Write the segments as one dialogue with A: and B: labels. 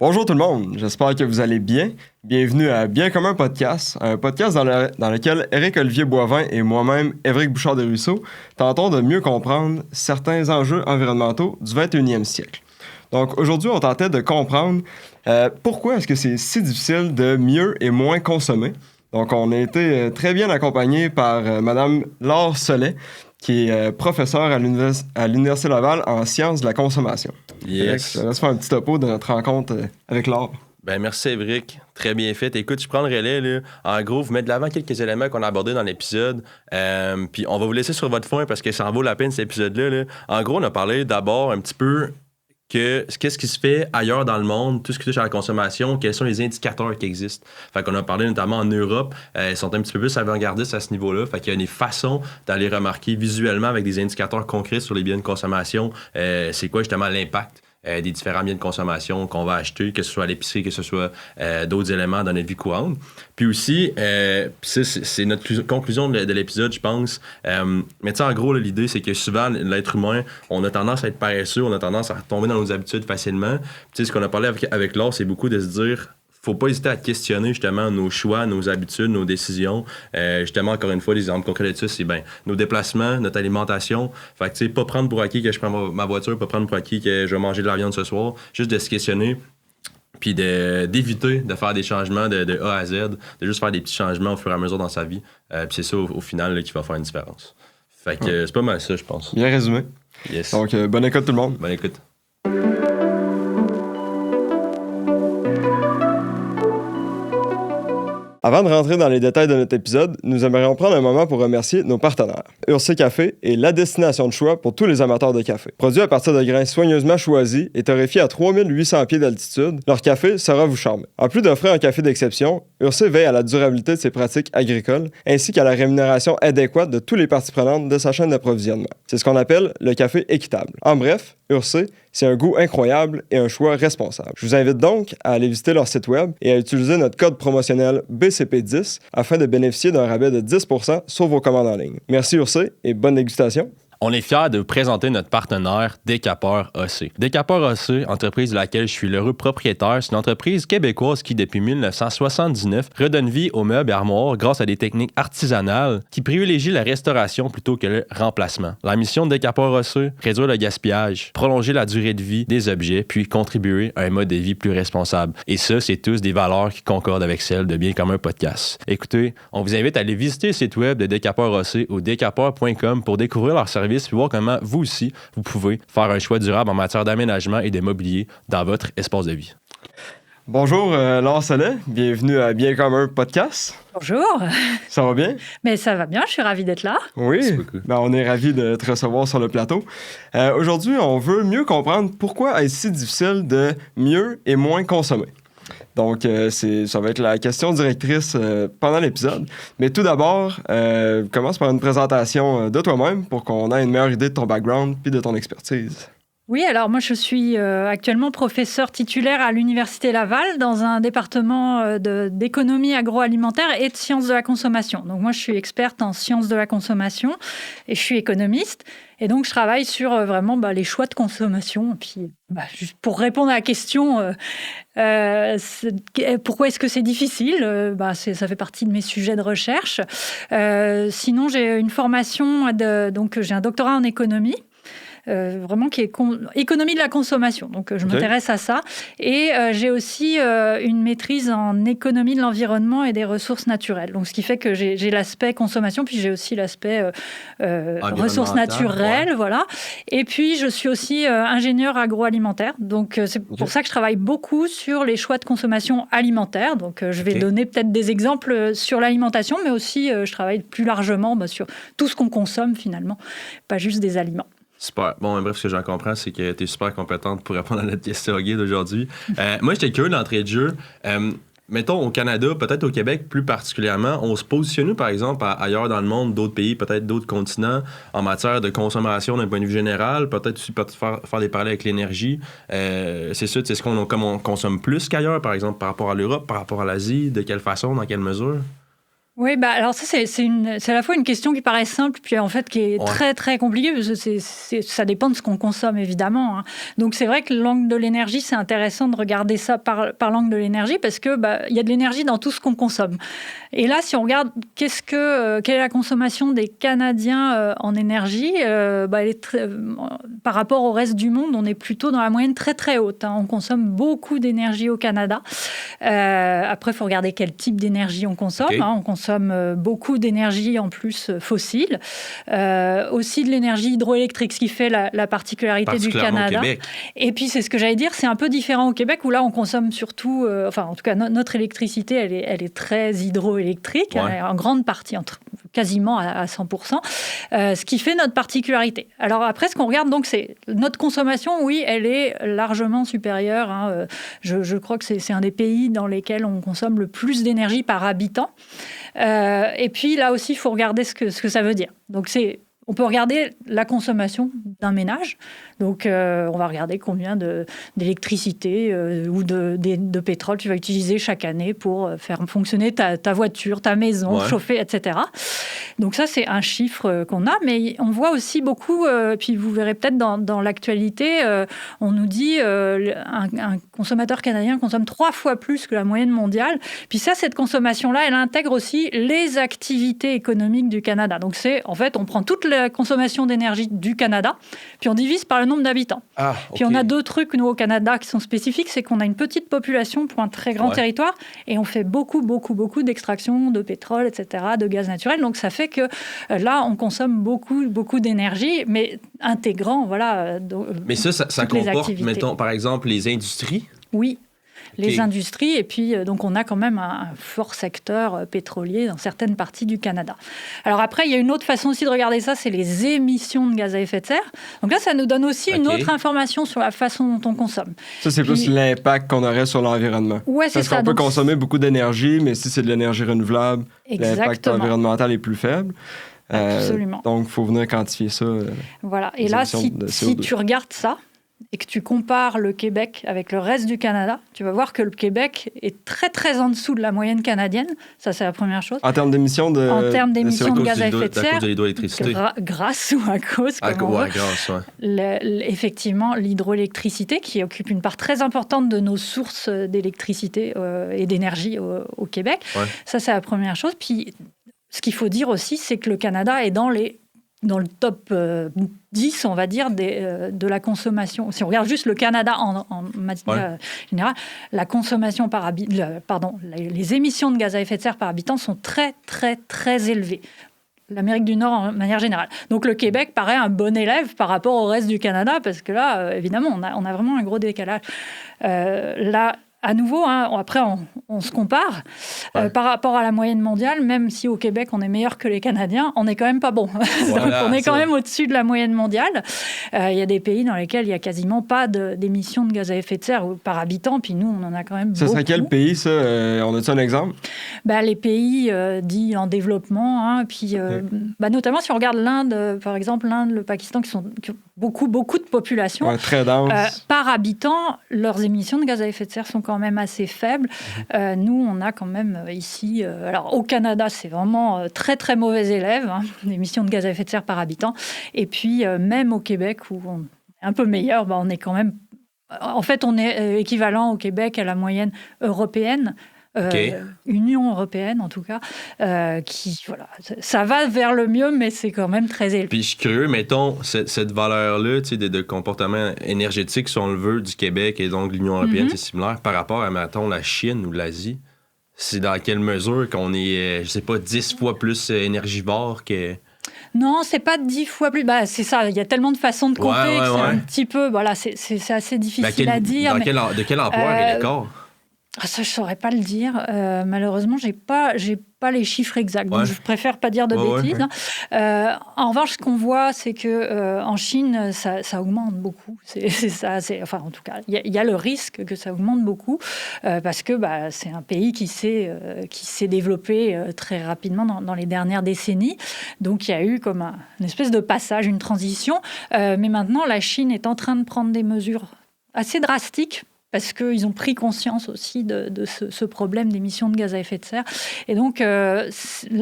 A: Bonjour tout le monde, j'espère que vous allez bien. Bienvenue à Bien commun podcast, un podcast dans lequel Éric-Olivier Boivin et moi-même, Évric Bouchard-Desruisseaux, tentons de mieux comprendre certains enjeux environnementaux du 21e siècle. Donc aujourd'hui, on tentait de comprendre pourquoi est-ce que c'est si difficile de mieux et moins consommer. Donc on a été très bien accompagné par Madame Laure Sollet, qui est professeure à l'Université Laval en sciences de la consommation.
B: Yes.
A: Je te laisse faire un petit topo de notre rencontre avec Laure.
B: Ben merci Évric, très bien fait. Écoute, je prends le relais là. En gros, vous mettez de l'avant quelques éléments qu'on a abordés dans l'épisode. Puis on va vous laisser sur votre foin parce que ça en vaut la peine cet épisode-là. Là. En gros, on a parlé d'abord un petit peu qu'est-ce qui se fait ailleurs dans le monde, tout ce qui touche à la consommation, quels sont les indicateurs qui existent. Fait qu'on a parlé notamment en Europe, ils sont un petit peu plus avant-gardistes à ce niveau-là. Fait qu'il y a des façons d'aller remarquer visuellement avec des indicateurs concrets sur les biens de consommation, c'est quoi justement l'impact des différents biens de consommation qu'on va acheter, que ce soit à l'épicerie, que ce soit d'autres éléments dans notre vie courante. Puis aussi, c'est notre conclusion de l'épisode, je pense. Mais tu sais, en gros, là, l'idée, c'est que souvent, l'être humain, on a tendance à être paresseux, on a tendance à tomber dans nos habitudes facilement. Tu sais, ce qu'on a parlé avec Laure, c'est beaucoup de se dire... Faut pas hésiter à questionner justement nos choix, nos habitudes, nos décisions. Justement, encore une fois, les exemples concrets de ça, c'est nos déplacements, notre alimentation. Fait que tu sais, pas prendre pour acquis que je prends ma voiture, pas prendre pour acquis que je vais manger de la viande ce soir. Juste de se questionner, puis d'éviter de faire des changements de A à Z, de juste faire des petits changements au fur et à mesure dans sa vie. Puis c'est ça, au final, là, qui va faire une différence. Fait que c'est pas mal ça, je pense.
A: Bien résumé.
B: Yes.
A: Donc, bonne écoute tout le monde.
B: Bonne écoute.
A: Avant de rentrer dans les détails de notre épisode, nous aimerions prendre un moment pour remercier nos partenaires. Ursé Café est la destination de choix pour tous les amateurs de café. Produit à partir de grains soigneusement choisis et torréfiés à 3800 pieds d'altitude, leur café saura vous charmer. En plus d'offrir un café d'exception, Ursé veille à la durabilité de ses pratiques agricoles ainsi qu'à la rémunération adéquate de tous les parties prenantes de sa chaîne d'approvisionnement. C'est ce qu'on appelle le café équitable. En bref, Ursé, c'est un goût incroyable et un choix responsable. Je vous invite donc à aller visiter leur site web et à utiliser notre code promotionnel BCP10 afin de bénéficier d'un rabais de 10% sur vos commandes en ligne. Merci Ursé et bonne dégustation.
B: On est fiers de vous présenter notre partenaire Décapeur AC. Décapeur AC, entreprise de laquelle je suis l'heureux propriétaire, c'est une entreprise québécoise qui, depuis 1979, redonne vie aux meubles et armoires grâce à des techniques artisanales qui privilégient la restauration plutôt que le remplacement. La mission de Décapeur AC, réduire le gaspillage, prolonger la durée de vie des objets, puis contribuer à un mode de vie plus responsable. Et ça, c'est tous des valeurs qui concordent avec celles de Bien commun podcast. Écoutez, on vous invite à aller visiter le site web de Décapeur AC ou décapeur.com pour découvrir leur service puis voir comment vous aussi, vous pouvez faire un choix durable en matière d'aménagement et de mobilier dans votre espace de vie.
A: Bonjour Laure Sollet, bienvenue à Bien commun podcast.
C: Bonjour.
A: Ça va bien?
C: Mais ça va bien, je suis ravie d'être là.
A: Oui, on est ravis de te recevoir sur le plateau. Aujourd'hui, on veut mieux comprendre pourquoi est-ce si difficile de mieux et moins consommer. Donc, ça va être la question directrice pendant l'épisode. Mais tout d'abord, commence par une présentation de toi-même pour qu'on ait une meilleure idée de ton background puis de ton expertise.
C: Oui, alors moi je suis actuellement professeure titulaire à l'Université Laval dans un département d'économie agroalimentaire et de sciences de la consommation. Donc moi je suis experte en sciences de la consommation et je suis économiste. Et donc je travaille sur vraiment les choix de consommation. Et puis juste pour répondre à la question, pourquoi est-ce que c'est difficile, ça fait partie de mes sujets de recherche. Sinon j'ai une formation, donc j'ai un doctorat en économie. Vraiment qui est économie de la consommation. Donc, je m'intéresse à ça. Et j'ai aussi une maîtrise en économie de l'environnement et des ressources naturelles. Donc, ce qui fait que j'ai l'aspect consommation, puis j'ai aussi l'aspect ressources naturelles. Ouais. Voilà. Et puis, je suis aussi ingénieure agroalimentaire. Donc, c'est pour ça que je travaille beaucoup sur les choix de consommation alimentaire. Donc, je vais donner peut-être des exemples sur l'alimentation, mais aussi, je travaille plus largement sur tout ce qu'on consomme, finalement, pas juste des aliments.
B: Super. Bon, bref, ce que j'en comprends, c'est que tu es super compétente pour répondre à notre question guide aujourd'hui. Moi, j'étais curieux d'entrée de jeu. Mettons, au Canada, peut-être au Québec plus particulièrement, on se positionne, par exemple, ailleurs dans le monde, d'autres pays, peut-être d'autres continents, en matière de consommation d'un point de vue général, peut-être aussi faire des parallèles avec l'énergie. C'est ça, est-ce qu'on consomme plus qu'ailleurs, par exemple, par rapport à l'Europe, par rapport à l'Asie? De quelle façon, dans quelle mesure?
C: Oui, alors ça, c'est à la fois une question qui paraît simple, puis en fait qui est très, très compliquée, parce que ça dépend de ce qu'on consomme, évidemment. Donc c'est vrai que l'angle de l'énergie, c'est intéressant de regarder ça par l'angle de l'énergie, parce que y a de l'énergie dans tout ce qu'on consomme. Et là, si on regarde quelle est la consommation des Canadiens en énergie, par rapport au reste du monde, on est plutôt dans la moyenne très, très haute. On consomme beaucoup d'énergie au Canada. Après, il faut regarder quel type d'énergie on consomme. Okay. On consomme beaucoup d'énergie en plus fossile. Aussi de l'énergie hydroélectrique, ce qui fait la particularité du Canada. Et puis, c'est ce que j'allais dire, c'est un peu différent au Québec, où là, on consomme surtout... en tout cas, notre électricité, elle est très hydroélectrique, en grande partie, quasiment à 100%, ce qui fait notre particularité. Alors après, ce qu'on regarde, donc, c'est notre consommation, oui, elle est largement supérieure. Je crois que c'est un des pays dans lesquels on consomme le plus d'énergie par habitant. Et puis là aussi, il faut regarder ce que ça veut dire. Donc on peut regarder la consommation d'un ménage. Donc, on va regarder combien d'électricité ou de pétrole tu vas utiliser chaque année pour faire fonctionner ta voiture, ta maison, chauffer, etc. Donc ça, c'est un chiffre qu'on a. Mais on voit aussi beaucoup, puis vous verrez peut-être dans l'actualité, on nous dit un consommateur canadien consomme 3 fois plus que la moyenne mondiale. Puis ça, cette consommation-là, elle intègre aussi les activités économiques du Canada. Donc en fait, on prend toute la consommation d'énergie du Canada, puis on divise par le nombre d'habitants. Puis on a 2 trucs, nous, au Canada, qui sont spécifiques, c'est qu'on a une petite population pour un très grand territoire, et on fait beaucoup d'extraction de pétrole, etc., de gaz naturel. Donc ça fait que là, on consomme beaucoup d'énergie, mais intégrant,
B: mais ça comporte, mettons, par exemple, les industries?
C: Oui. Les industries, et puis donc on a quand même un fort secteur pétrolier dans certaines parties du Canada. Alors après, il y a une autre façon aussi de regarder ça, c'est les émissions de gaz à effet de serre. Donc là, ça nous donne aussi une autre information sur la façon dont on consomme.
A: Ça, c'est plus l'impact qu'on aurait sur l'environnement.
C: Ouais, c'est ça.
A: Parce qu'on peut consommer beaucoup d'énergie, mais si c'est de l'énergie renouvelable, l'impact environnemental est plus faible.
C: Absolument.
A: Donc, il faut venir quantifier ça.
C: Voilà. Et là, si tu regardes ça, et que tu compares le Québec avec le reste du Canada, tu vas voir que le Québec est très, très en dessous de la moyenne canadienne. Ça, c'est la première chose.
A: En termes d'émissions de
C: gaz à effet de serre,
B: de l'hydroélectricité.
C: Grâce ou à cause, effectivement, l'hydroélectricité, qui occupe une part très importante de nos sources d'électricité et d'énergie au Québec. Ça, c'est la première chose. Puis, ce qu'il faut dire aussi, c'est que le Canada est dans le top 10, on va dire, de la consommation. Si on regarde juste le Canada en matière générale, la consommation les émissions de gaz à effet de serre par habitant sont très, très, très élevées. L'Amérique du Nord en manière générale. Donc le Québec paraît un bon élève par rapport au reste du Canada, parce que là, évidemment, on a vraiment un gros décalage. Là, à nouveau, après, on se compare. Par rapport à la moyenne mondiale, même si au Québec, on est meilleur que les Canadiens, on n'est quand même pas bon. Voilà, donc, on est quand même au-dessus de la moyenne mondiale. Il y a des pays dans lesquels il n'y a quasiment pas d'émissions de gaz à effet de serre par habitant, puis nous, on en a quand même beaucoup.
A: Ça serait quel pays, ça? On a-tu un exemple?
C: Les pays dits en développement, puis notamment si on regarde l'Inde, par exemple, l'Inde, le Pakistan, qui ont beaucoup de population.
A: Très dense.
C: Par habitant, leurs émissions de gaz à effet de serre sont quand même assez faibles. Nous, on a quand même ici... alors, au Canada, c'est vraiment très, très mauvais élève, l'émission de gaz à effet de serre par habitant. Et puis, même au Québec, où on est un peu meilleur, on est quand même... En fait, on est équivalent au Québec à la moyenne européenne. Union européenne en tout cas, ça va vers le mieux, mais c'est quand même très élevé.
B: Puis je suis curieux, mettons, cette valeur-là de comportement énergétique, si on le veut, du Québec et donc de l'Union européenne, c'est similaire par rapport à, mettons, la Chine ou l'Asie. C'est dans quelle mesure qu'on est, 10 fois plus énergivore que...
C: Non, c'est pas 10 fois plus. C'est ça, il y a tellement de façons de compter que c'est un petit peu... c'est assez difficile à dire.
B: De quelle ampleur est l'écart?
C: Ça, je ne saurais pas le dire. Malheureusement, j'ai pas les chiffres exacts. Donc je préfère pas dire de bêtises. En revanche, ce qu'on voit, c'est que en Chine, ça augmente beaucoup. C'est ça. En tout cas, il y a le risque que ça augmente beaucoup parce que c'est un pays qui s'est développé très rapidement dans les dernières décennies. Donc il y a eu comme une espèce de passage, une transition. Mais maintenant, la Chine est en train de prendre des mesures assez drastiques parce qu'ils ont pris conscience aussi de ce problème d'émissions de gaz à effet de serre. Et donc, là,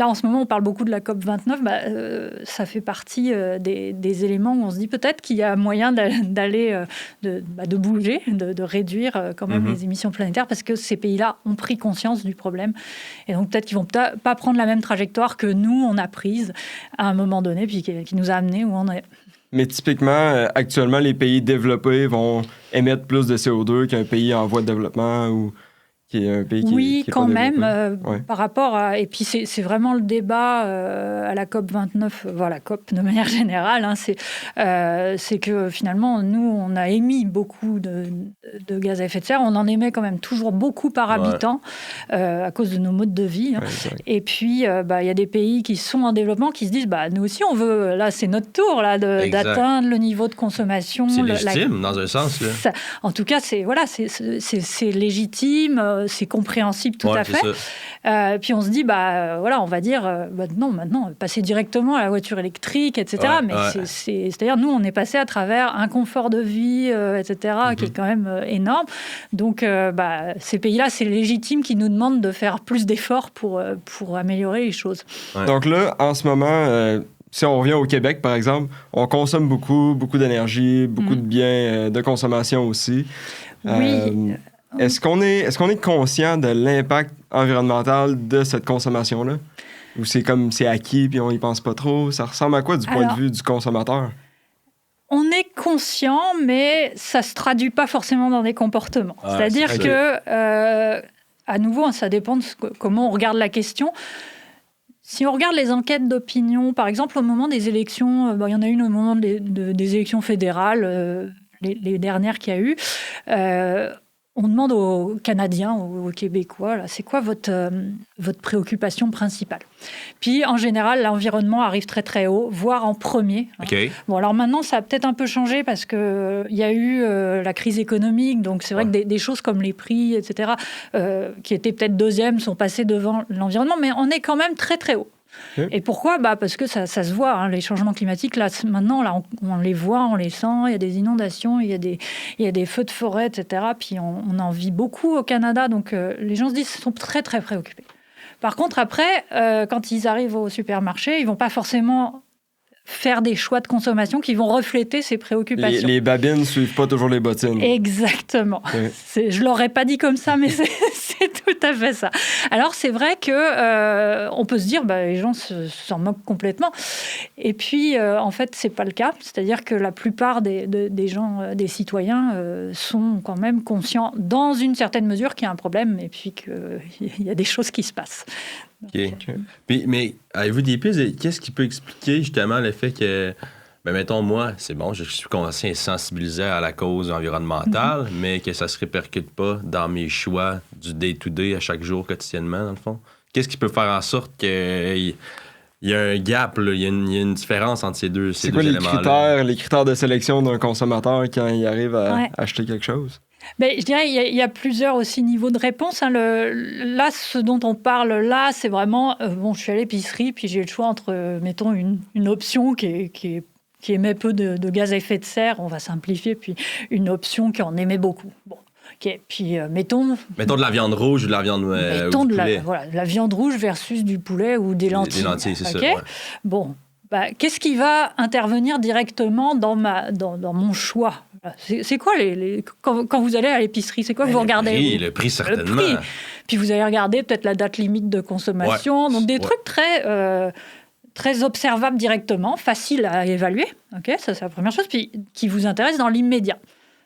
C: en ce moment, on parle beaucoup de la COP29. Ça fait partie des éléments où on se dit peut-être qu'il y a moyen d'aller, de bouger, de réduire quand même les émissions planétaires, parce que ces pays-là ont pris conscience du problème. Et donc, peut-être qu'ils ne vont pas prendre la même trajectoire que nous, on a prise à un moment donné, puis qui nous a amenés où on est.
A: Mais typiquement, actuellement, les pays développés vont émettre plus de CO2 qu'un pays en voie de développement ou qui est un pays qui est
C: quand
A: pas
C: même,
A: ouais.
C: par rapport à... Et puis, c'est vraiment le débat à la COP29, la COP de manière générale, hein, c'est que finalement, nous, on a émis beaucoup de gaz à effet de serre. On en émet quand même toujours beaucoup par habitant à cause de nos modes de vie. Hein.
A: Ouais,
C: et puis, y a des pays qui sont en développement qui se disent, nous aussi, on veut... Là, c'est notre tour là, d'atteindre le niveau de consommation.
B: C'est légitime, dans un sens. Là.
C: En tout cas, c'est légitime. C'est compréhensible tout à fait. Puis on se dit, on va dire, maintenant, passer directement à la voiture électrique, etc. Mais c'est-à-dire, nous, on est passé à travers un confort de vie, etc., qui est quand même énorme. Donc, ces pays-là, c'est légitime qu'ils nous demandent de faire plus d'efforts pour améliorer les choses.
A: Ouais. Donc là, en ce moment... si on revient au Québec, par exemple, on consomme beaucoup d'énergie, beaucoup de biens de consommation aussi.
C: Oui.
A: Est-ce qu'on est conscient de l'impact environnemental de cette consommation-là? Ou c'est comme c'est acquis puis on y pense pas trop? Ça ressemble à quoi du point de vue du consommateur?
C: On est conscient, mais ça se traduit pas forcément dans des comportements. C'est-à-dire que, à nouveau, ça dépend de comment on regarde la question. Si on regarde les enquêtes d'opinion, par exemple, au moment des élections, il y en a une au moment des élections fédérales, les dernières qu'il y a eu, on demande aux Canadiens, aux Québécois, là, c'est quoi votre préoccupation principale? Puis, en général, l'environnement arrive très, très haut, voire en premier.
B: Okay.
C: Bon, alors maintenant, ça a peut-être un peu changé parce qu'il y a eu la crise économique. Donc, c'est vrai que des choses comme les prix, etc., qui étaient peut-être deuxièmes, sont passées devant l'environnement. Mais on est quand même très, très haut. Et pourquoi? Parce que ça se voit, hein, les changements climatiques, là, maintenant, là, on les voit, on les sent, il y a des inondations, il y a des feux de forêt, etc. Puis on en vit beaucoup au Canada, donc les gens se disent qu'ils sont très, très préoccupés. Par contre, après, quand ils arrivent au supermarché, ils ne vont pas forcément faire des choix de consommation qui vont refléter ces préoccupations.
A: Les babines ne suivent pas toujours les bottines.
C: Exactement. Je ne l'aurais pas dit comme ça, mais c'est tout à fait ça. Alors, c'est vrai qu'on peut se dire, les gens s'en moquent complètement. Et puis, en fait, ce n'est pas le cas. C'est-à-dire que la plupart des gens, des citoyens, sont quand même conscients, dans une certaine mesure, qu'il y a un problème et puis qu'il y a des choses qui se passent.
B: Okay. Mais avez-vous des pistes? Qu'est-ce qui peut expliquer justement le fait que, mettons, moi, c'est bon, je suis conscient et sensibilisé à la cause environnementale, mais que ça ne se répercute pas dans mes choix du day-to-day à chaque jour, quotidiennement, dans le fond? Qu'est-ce qui peut faire en sorte qu'il y a un gap, là, il y a une différence entre ces deux éléments-là?
A: C'est quoi les critères de sélection d'un consommateur quand il arrive à acheter quelque chose?
C: Je dirais qu'il y a plusieurs aussi niveaux de réponse. Hein. Là, ce dont on parle là, c'est vraiment... je suis à l'épicerie, puis j'ai le choix entre, mettons, une option qui émet peu de gaz à effet de serre, on va simplifier, puis une option qui en émet beaucoup. Bon. Okay. Puis, mettons
B: de la viande rouge ou de la viande ou du poulet.
C: La viande rouge versus du poulet ou des lentilles.
B: Des lentilles, c'est
C: okay?
B: ça. Ouais.
C: Bon, qu'est-ce qui va intervenir directement dans mon choix? C'est quoi quand vous allez à l'épicerie, c'est quoi que vous regardez?
B: Le prix, certainement.
C: Le prix. Puis vous allez regarder peut-être la date limite de consommation. Donc des trucs très observables directement, faciles à évaluer. Okay, ça, c'est la première chose. Puis qui vous intéresse dans l'immédiat.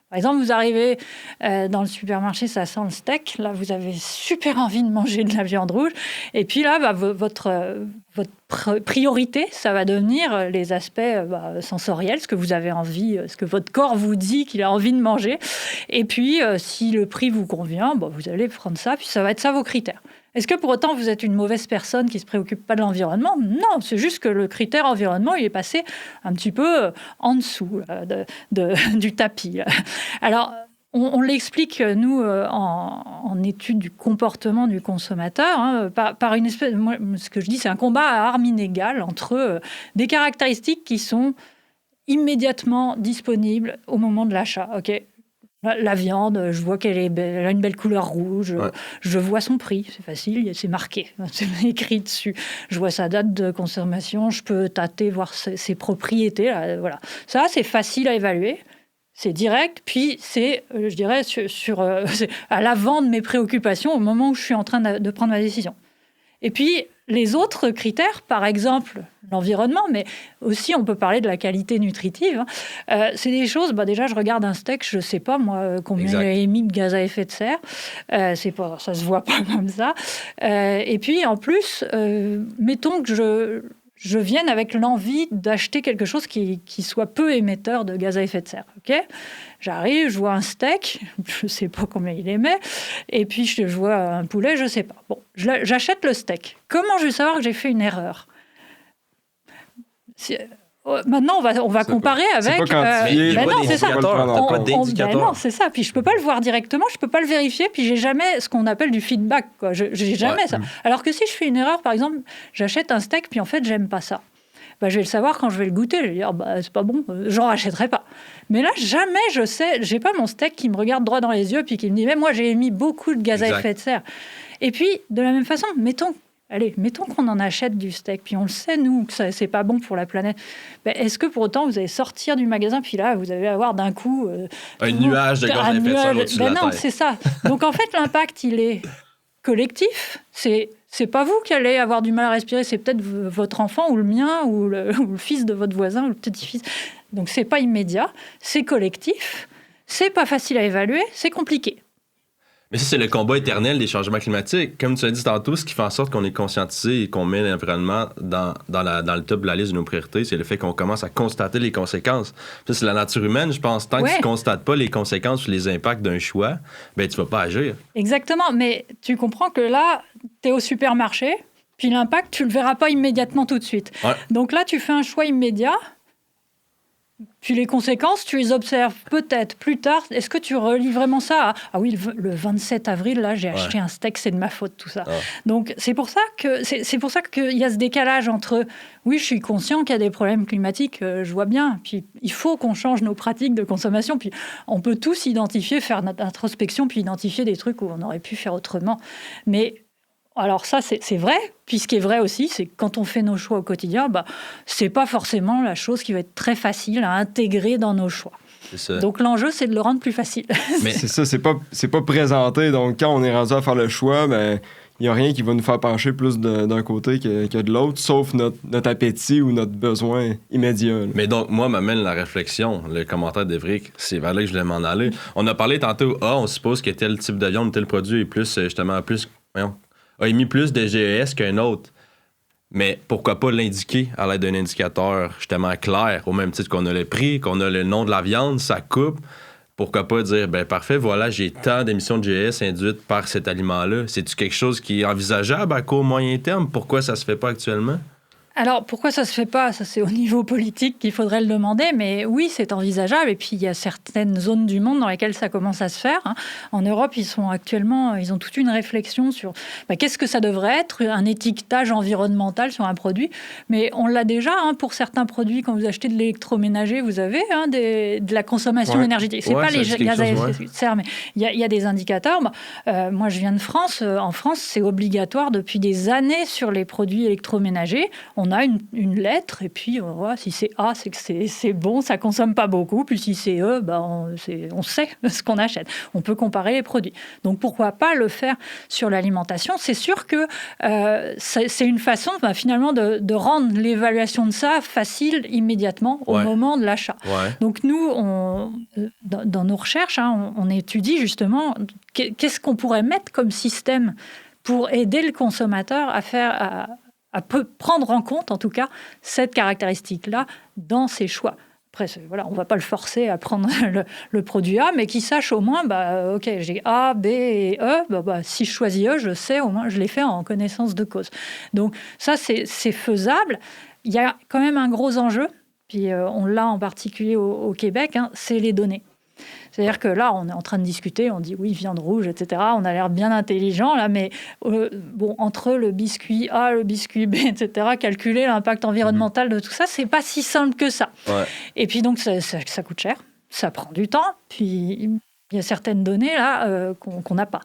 C: Par exemple, vous arrivez dans le supermarché, ça sent le steak. Là, vous avez super envie de manger de la viande rouge. Et puis là, votre priorité, ça va devenir les aspects sensoriels, ce que vous avez envie, ce que votre corps vous dit qu'il a envie de manger. Et puis, si le prix vous convient, vous allez prendre ça, puis ça va être ça vos critères. Est-ce que pour autant vous êtes une mauvaise personne qui ne se préoccupe pas de l'environnement? Non, c'est juste que le critère environnement, il est passé un petit peu en dessous du tapis. Alors, on l'explique, nous, en étude du comportement du consommateur, hein, par une espèce... Moi, ce que je dis, c'est un combat à armes inégales entre des caractéristiques qui sont immédiatement disponibles au moment de l'achat. Okay. La viande, je vois qu'elle elle a une belle couleur rouge.
B: Ouais.
C: Je vois son prix, c'est facile, c'est marqué, c'est écrit dessus. Je vois sa date de consommation, je peux tâter, voir ses propriétés. Là, voilà. Ça, c'est facile à évaluer. C'est direct, puis c'est, je dirais, c'est à l'avant de mes préoccupations au moment où je suis en train de prendre ma décision. Et puis, les autres critères, par exemple, l'environnement, mais aussi on peut parler de la qualité nutritive. C'est des choses, déjà je regarde un steak, je ne sais pas moi combien il a émis de gaz à effet de serre. Ça ne se voit pas comme ça. Et puis en plus, mettons que je vienne avec l'envie d'acheter quelque chose qui soit peu émetteur de gaz à effet de serre. Okay, j'arrive, je vois un steak, je ne sais pas combien il émet, et puis je vois un poulet, je ne sais pas. Bon, j'achète le steak. Comment je vais savoir que j'ai fait une erreur ? Maintenant, on va comparer avec...
A: C'est pas quantifié.
C: Non, c'est ça.
B: Non,
C: c'est ça. Puis je peux pas le voir directement, je peux pas le vérifier, puis j'ai jamais ce qu'on appelle du feedback, quoi. J'ai jamais ça. Alors que si je fais une erreur, par exemple, j'achète un steak, puis en fait, j'aime pas ça. Je vais le savoir quand je vais le goûter. Je vais dire, c'est pas bon, j'en rachèterai pas. Mais là, jamais je sais, j'ai pas mon steak qui me regarde droit dans les yeux, puis qui me dit, mais moi, j'ai émis beaucoup de gaz à effet de serre. Et puis, de la même façon, mettons qu'on en achète du steak, puis on le sait, nous, que c'est pas bon pour la planète. Est-ce que pour autant, vous allez sortir du magasin, puis là, vous allez avoir d'un coup...
B: un nuage de gaz à effet de serre au-dessus de la
C: non,
B: tête.
C: c'est ça. Donc, en fait, l'impact, il est collectif. C'est pas vous qui allez avoir du mal à respirer, c'est peut-être votre enfant ou le mien ou le fils de votre voisin ou le petit-fils. Donc, c'est pas immédiat, c'est collectif, c'est pas facile à évaluer, c'est compliqué.
B: Mais ça, c'est le combat éternel des changements climatiques. Comme tu as dit tantôt, ce qui fait en sorte qu'on est conscientisé et qu'on met l'environnement dans le top de la liste de nos priorités, c'est le fait qu'on commence à constater les conséquences. Ça, c'est la nature humaine, je pense. Tant que tu ne constates pas les conséquences ou les impacts d'un choix, tu ne vas pas agir.
C: Exactement. Mais tu comprends que là, tu es au supermarché, puis l'impact, tu ne le verras pas immédiatement tout de suite.
B: Ouais.
C: Donc là, tu fais un choix immédiat. Puis les conséquences, tu les observes peut-être plus tard. Est-ce que tu relis vraiment ça ? Ah oui, le 27 avril, là, j'ai acheté un steak, c'est de ma faute, tout ça. Donc, c'est pour ça qu'il y a ce décalage entre... Oui, je suis conscient qu'il y a des problèmes climatiques, je vois bien. Puis, il faut qu'on change nos pratiques de consommation. Puis, on peut tous identifier, faire notre introspection, puis identifier des trucs où on aurait pu faire autrement. Mais... Alors ça, c'est vrai. Puis ce qui est vrai aussi, c'est que quand on fait nos choix au quotidien, c'est pas forcément la chose qui va être très facile à intégrer dans nos choix.
B: C'est ça.
C: Donc l'enjeu, c'est de le rendre plus facile.
A: Mais c'est ça, c'est pas présenté. Donc quand on est rendu à faire le choix, il n'y a rien qui va nous faire pencher plus d'un côté que de l'autre, sauf notre appétit ou notre besoin immédiat. Là.
B: Mais donc, moi, m'amène la réflexion, le commentaire d'Evric, c'est vers là que je voulais m'en aller. On a parlé tantôt, on suppose que tel type de viande ou tel produit est plus, a émis plus de GES qu'un autre. Mais pourquoi pas l'indiquer à l'aide d'un indicateur justement clair, au même titre qu'on a le prix, qu'on a le nom de la viande, sa coupe. Pourquoi pas dire, parfait, voilà, j'ai tant d'émissions de GES induites par cet aliment-là. C'est-tu quelque chose qui est envisageable à court, moyen terme? Pourquoi ça se fait pas actuellement?
C: Alors, pourquoi ça ne se fait pas ? Ça, c'est au niveau politique qu'il faudrait le demander. Mais oui, c'est envisageable. Et puis, il y a certaines zones du monde dans lesquelles ça commence à se faire. En Europe, ils ont toute une réflexion sur qu'est-ce que ça devrait être, un étiquetage environnemental sur un produit. Mais on l'a déjà pour certains produits. Quand vous achetez de l'électroménager, vous avez de la consommation énergétique. C'est pas les gaz à effet de serre, mais il y a des indicateurs. Moi, je viens de France. En France, c'est obligatoire depuis des années sur les produits électroménagers. On a une lettre, et puis on voit si c'est A, c'est que c'est bon, ça ne consomme pas beaucoup. Puis si c'est E, on sait ce qu'on achète. On peut comparer les produits. Donc pourquoi pas le faire sur l'alimentation ? C'est sûr que c'est une façon finalement de rendre l'évaluation de ça facile immédiatement au moment de l'achat. Ouais. Donc nous, dans nos recherches, on étudie justement qu'est-ce qu'on pourrait mettre comme système pour aider le consommateur à prendre en compte, en tout cas, cette caractéristique-là dans ses choix. Après, on ne va pas le forcer à prendre le produit A, mais qu'il sache au moins, OK, j'ai A, B et E. Si je choisis E, je sais, au moins, je l'ai fait en connaissance de cause. Donc, ça, c'est faisable. Il y a quand même un gros enjeu, puis on l'a en particulier au Québec, c'est les données. C'est-à-dire que là, on est en train de discuter, on dit oui, viande rouge, etc. On a l'air bien intelligent, là, mais entre le biscuit A, le biscuit B, etc., calculer l'impact environnemental de tout ça, c'est pas si simple que ça. Ouais. Et puis donc, ça coûte cher, ça prend du temps, puis il y a certaines données là qu'on n'a pas.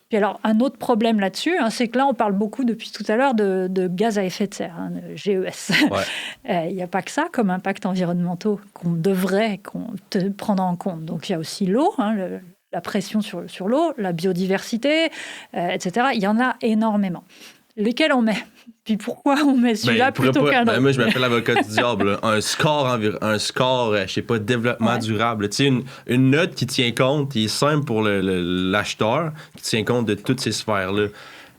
C: Puis alors, un autre problème là-dessus, c'est que là, on parle beaucoup depuis tout à l'heure de gaz à effet de serre, de GES.
B: Ouais.
C: Il n'y a pas que ça comme impact environnementaux qu'on devrait prendre en compte. Donc, il y a aussi l'eau, la pression sur l'eau, la biodiversité, etc. Il y en a énormément. Lesquels on met? Puis pourquoi on met celui-là plutôt qu'un autre?
B: Moi, je m'appelle l'avocat du diable. Là. Un score, je sais pas, développement durable. Tu sais, une note qui tient compte, qui est simple pour l'acheteur, qui tient compte de toutes ces sphères-là.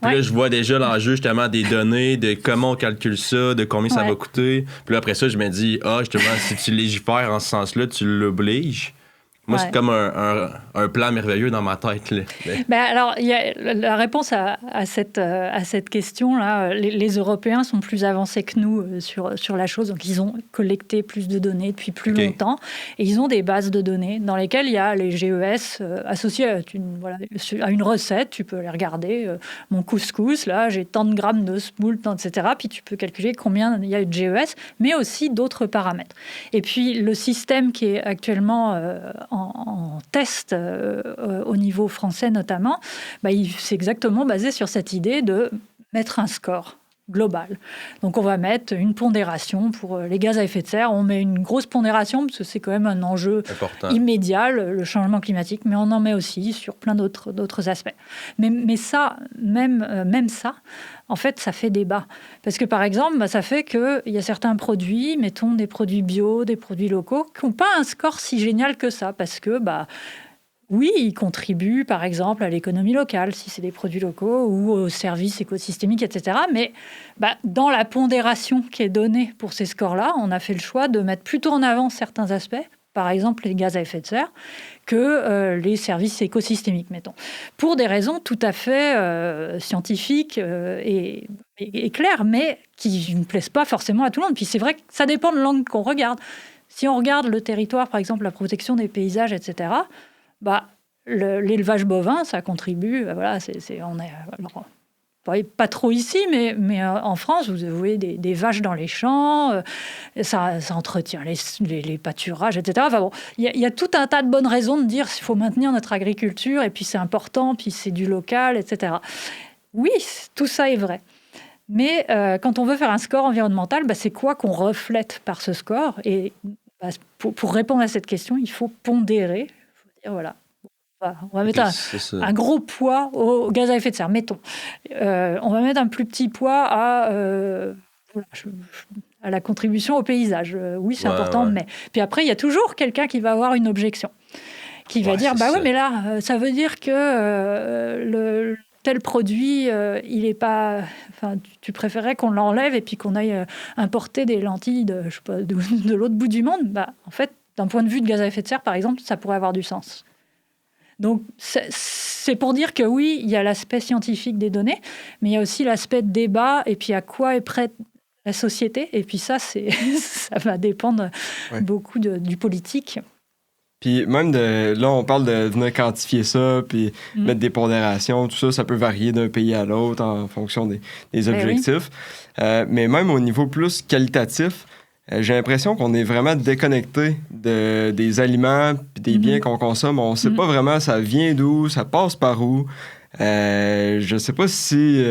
B: Puis là, je vois déjà l'enjeu justement des données, de comment on calcule ça, de combien ça va coûter. Puis là, après ça, je me dis, justement, si tu légifères en ce sens-là, tu l'obliges. Moi, c'est comme un plan merveilleux dans ma tête. Là.
C: Alors, y a la réponse à cette question-là, les Européens sont plus avancés que nous sur la chose. Donc, ils ont collecté plus de données depuis plus longtemps. Et ils ont des bases de données dans lesquelles il y a les GES associés à une recette. Tu peux les regarder. Mon couscous, là, j'ai tant de grammes de semoule, etc. Puis, tu peux calculer combien il y a de GES, mais aussi d'autres paramètres. Et puis, le système qui est actuellement en test au niveau français notamment, c'est exactement basé sur cette idée de mettre un score global. Donc on va mettre une pondération pour les gaz à effet de serre. On met une grosse pondération parce que c'est quand même un enjeu immédiat, le changement climatique, mais on en met aussi sur plein d'autres aspects. Mais ça, même ça, en fait, ça fait débat. Parce que, par exemple, ça fait qu'il y a certains produits, mettons des produits bio, des produits locaux, qui n'ont pas un score si génial que ça. Parce que, oui, ils contribuent, par exemple, à l'économie locale, si c'est des produits locaux, ou aux services écosystémiques, etc. Mais dans la pondération qui est donnée pour ces scores-là, on a fait le choix de mettre plutôt en avant certains aspects, par exemple les gaz à effet de serre, que les services écosystémiques, mettons. Pour des raisons tout à fait scientifiques et claires, mais qui ne plaisent pas forcément à tout le monde. Puis c'est vrai que ça dépend de l'angle qu'on regarde. Si on regarde le territoire, par exemple, la protection des paysages, etc., l'élevage bovin, ça contribue. On est pas trop ici, mais en France, vous voyez des vaches dans les champs, ça entretient les pâturages, etc. Enfin bon, il y a tout un tas de bonnes raisons de dire qu'il faut maintenir notre agriculture, et puis c'est important, puis c'est du local, etc. Oui, tout ça est vrai. Mais quand on veut faire un score environnemental, c'est quoi qu'on reflète par ce score? Et pour répondre à cette question, il faut pondérer. Il faut dire, voilà. On va mettre un gros poids au gaz à effet de serre, mettons. On va mettre un plus petit poids à la contribution au paysage. Oui, c'est important, mais... Puis après, il y a toujours quelqu'un qui va avoir une objection, qui va dire, mais là, ça veut dire que tel produit, il est pas... Enfin, tu préférais qu'on l'enlève et puis qu'on aille importer des lentilles de l'autre bout du monde. En fait, d'un point de vue de gaz à effet de serre, par exemple, ça pourrait avoir du sens. Donc, c'est pour dire que oui, il y a l'aspect scientifique des données, mais il y a aussi l'aspect de débat, et puis à quoi est prête la société. Et puis ça ça va dépendre beaucoup du politique.
A: Puis même là, on parle de venir quantifier ça, puis mettre des pondérations, tout ça, ça peut varier d'un pays à l'autre en fonction des objectifs. Mais même au niveau plus qualitatif, j'ai l'impression qu'on est vraiment déconnecté des aliments et des biens qu'on consomme. On ne sait pas vraiment ça vient d'où, ça passe par où. Je ne sais pas si...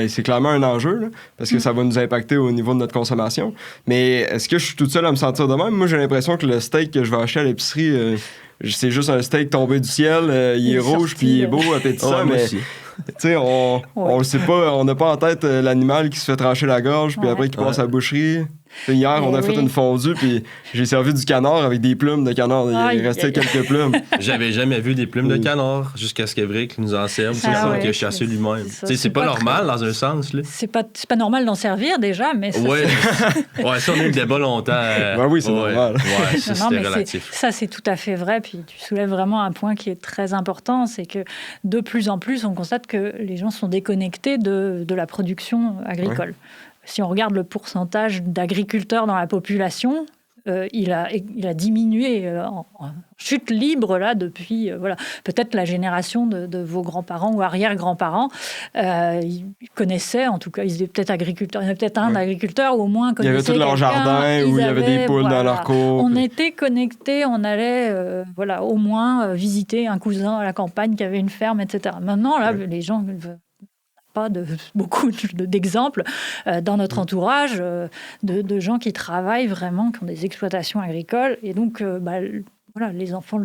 A: c'est clairement un enjeu, là, parce que ça va nous impacter au niveau de notre consommation. Mais est-ce que je suis toute seule à me sentir de même? Moi, j'ai l'impression que le steak que je vais acheter à l'épicerie, c'est juste un steak tombé du ciel. Il est rouge, puis il est beau, appétissant, mais... Tu sais, on le sait pas, on n'a pas en tête l'animal qui se fait trancher la gorge, puis après qui passe à la boucherie. Hier, on a fait une fondue, puis j'ai servi du canard avec des plumes de canard. Il restait quelques plumes.
B: J'avais jamais vu des plumes de canard jusqu'à ce qu'Evric nous en serve. C'est ça qu'il a chassé lui-même. C'est pas normal dans un sens. Là.
C: C'est pas normal d'en servir déjà, mais ça,
B: ça, on a eu le débat longtemps.
A: Oui, c'est normal.
B: Ça, c'était relatif.
C: Ça, c'est tout à fait vrai. Puis tu soulèves vraiment un point qui est très important, c'est que de plus en plus, on constate que les gens sont déconnectés de la production agricole. Si on regarde le pourcentage d'agriculteurs dans la population, il a diminué en chute libre là depuis peut-être la génération de vos grands-parents ou arrière-grands-parents. Ils connaissaient, en tout cas, ils étaient peut-être agriculteurs. Il y en avait peut-être un agriculteur ou au moins connaissait.
A: Il y avait tout leur jardin où il y avait des poules dans leur cour.
C: On était connectés, on allait au moins visiter un cousin à la campagne qui avait une ferme, etc. Maintenant, là, les gens pas beaucoup d'exemples dans notre entourage de gens qui travaillent vraiment, qui ont des exploitations agricoles. Et donc, les enfants,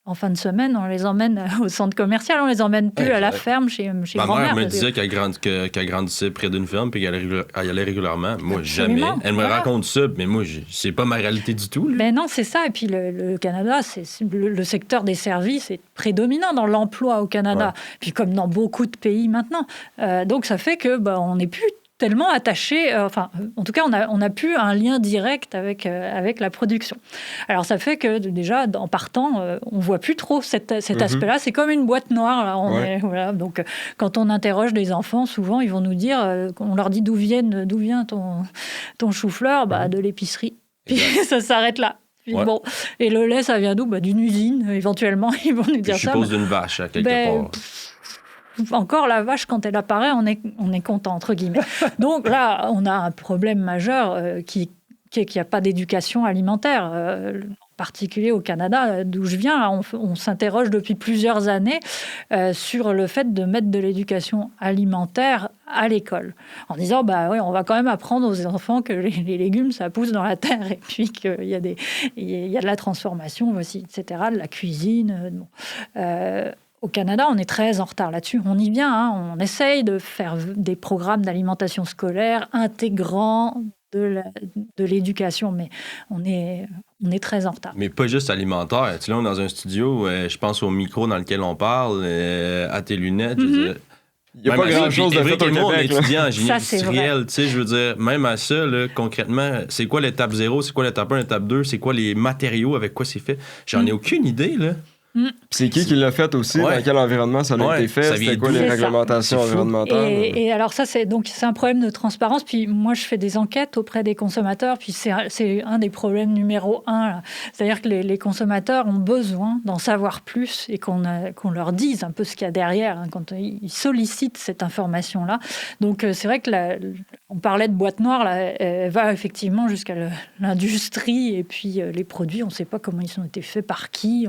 C: en fin de semaine, on les emmène au centre commercial, on les emmène plus à la ferme chez grand-mère.
B: Ma mère me disait qu'elle grandissait près d'une ferme et qu'elle allait régulièrement. Moi,
C: Absolument.
B: Jamais. Elle me raconte ça, mais moi, c'est pas ma réalité du tout.
C: Ben non, c'est ça. Et puis le Canada, le secteur des services est prédominant dans l'emploi au Canada. Puis comme dans beaucoup de pays maintenant. Donc ça fait que on n'est plus tellement attaché, en tout cas, on n'a plus un lien direct avec la production. Alors, ça fait que, déjà, en partant, on ne voit plus trop cet aspect-là. C'est comme une boîte noire. Là. Donc, quand on interroge des enfants, souvent, ils vont nous dire, on leur dit d'où vient ton chou-fleur, de l'épicerie. Puis ça s'arrête là. Puis, et le lait, ça vient d'où ? D'une usine, éventuellement. Ils vont nous dire ça.
B: Je suppose d'une vache, à quelque part.
C: Encore la vache, quand elle apparaît, on est content, entre guillemets. Donc là, on a un problème majeur qui est qu'il n'y a pas d'éducation alimentaire. En particulier au Canada, d'où je viens, on s'interroge depuis plusieurs années sur le fait de mettre de l'éducation alimentaire à l'école. En disant, on va quand même apprendre aux enfants que les légumes, ça pousse dans la terre, et puis qu'il y a de la transformation aussi, etc., de la cuisine. Au Canada, on est très en retard là-dessus. On y vient, on essaye de faire des programmes d'alimentation scolaire intégrant de l'éducation, mais on est très en retard.
B: Mais pas juste alimentaire. Tu sais, là, on est dans un studio, je pense au micro dans lequel on parle, à tes lunettes.
A: Il n'y a pas grand-chose de fait au Québec.
B: On est étudiant en génie
C: Ça,
B: industriel. Tu sais, je veux dire, même à ça, là, concrètement, c'est quoi l'étape 0, c'est quoi l'étape 1, l'étape 2, c'est quoi les matériaux, avec quoi c'est fait? J'en ai aucune idée, là.
A: C'est qui l'a fait aussi? Dans quel environnement ça a été fait? C'était quoi les réglementations environnementales?
C: Et alors ça, c'est un problème de transparence. Puis moi, je fais des enquêtes auprès des consommateurs. Puis c'est un des problèmes numéro 1. Là. C'est-à-dire que les consommateurs ont besoin d'en savoir plus et qu'on leur dise un peu ce qu'il y a derrière quand ils sollicitent cette information-là. Donc c'est vrai que on parlait de boîte noire, là, elle va effectivement jusqu'à l'industrie et puis les produits, on ne sait pas comment ils ont été faits, par qui,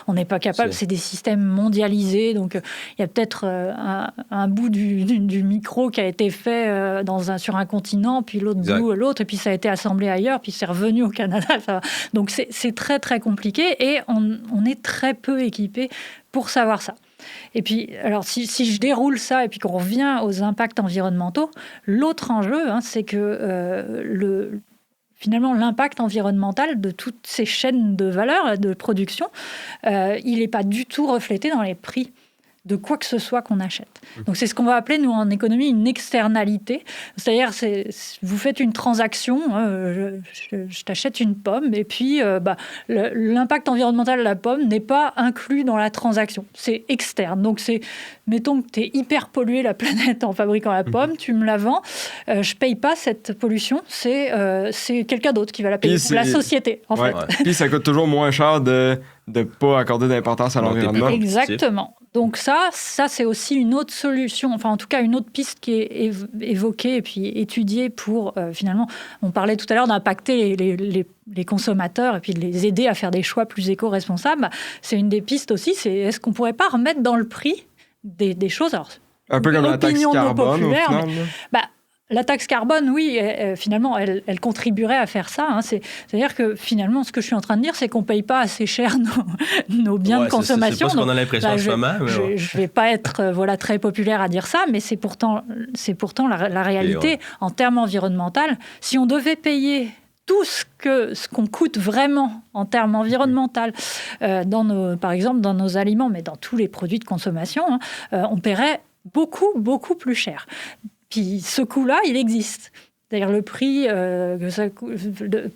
C: on n'est pas capable, c'est des systèmes mondialisés, donc il y a peut-être un bout du micro qui a été fait sur un continent, puis l'autre bout l'autre, et puis ça a été assemblé ailleurs, puis c'est revenu au Canada. Donc c'est très très compliqué et on est très peu équipé pour savoir ça. Et puis, alors, si je déroule ça et puis qu'on revient aux impacts environnementaux, l'autre enjeu, c'est que finalement, l'impact environnemental de toutes ces chaînes de valeur, de production, il n'est pas du tout reflété dans les prix de quoi que ce soit qu'on achète. Donc, c'est ce qu'on va appeler, nous, en économie, une externalité. C'est-à-dire, vous faites une transaction, je t'achète une pomme, et puis l'impact environnemental de la pomme n'est pas inclus dans la transaction. C'est externe. Donc, mettons que tu es hyper pollué la planète en fabriquant la pomme, tu me la vends, je ne paye pas cette pollution, c'est quelqu'un d'autre qui va la payer, la société, en fait.
A: Puis, ça coûte toujours moins cher de ne pas accorder d'importance à l'environnement.
C: Exactement. Donc ça c'est aussi une autre solution, enfin en tout cas une autre piste qui est évoquée et puis étudiée pour finalement, on parlait tout à l'heure d'impacter les consommateurs et puis de les aider à faire des choix plus éco-responsables. C'est une des pistes aussi, c'est est-ce qu'on ne pourrait pas remettre dans le prix des choses, alors,
A: un peu comme la taxe carbone au final.
C: La taxe carbone, oui, finalement, elle contribuerait à faire ça. C'est-à-dire que finalement, ce que je suis en train de dire, c'est qu'on ne paye pas assez cher nos biens de consommation.
B: C'est pas ce qu'on a l'impression en ce moment. Je
C: ne vais pas être très populaire à dire ça, mais c'est pourtant la réalité en termes environnementaux. Si on devait payer tout ce qu'on coûte vraiment en termes environnementaux, par exemple dans nos aliments, mais dans tous les produits de consommation, on paierait beaucoup, beaucoup plus cher. Puis ce coût-là, il existe. C'est-à-dire le prix,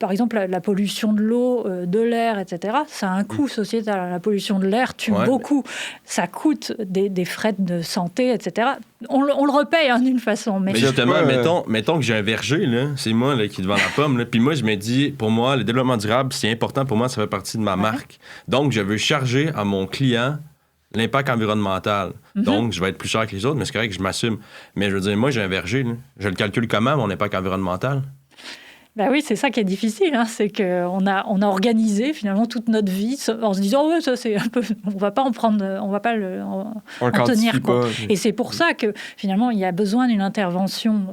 C: par exemple, la pollution de l'eau, de l'air, etc., ça a un coût sociétal. La pollution de l'air tue beaucoup. ça coûte des frais de santé, etc. On le repaye d'une façon.
B: Mais justement, mettons que j'ai un verger, là, c'est moi là, qui est devant la pomme. Là, puis moi, je me dis, pour moi, le développement durable, c'est important pour moi, ça fait partie de ma marque. Donc, je veux charger à mon client l'impact environnemental. Donc, je vais être plus cher que les autres, mais c'est correct que je m'assume. Mais je veux dire, moi, j'ai un verger. Là. Je le calcule comment, mon impact environnemental?
C: Ben oui, c'est ça qui est difficile. C'est qu'on a organisé finalement toute notre vie en se disant ouais, ça c'est un peu, on va pas en prendre, on va pas en tenir compte. Et c'est pour ça que finalement il y a besoin d'une intervention.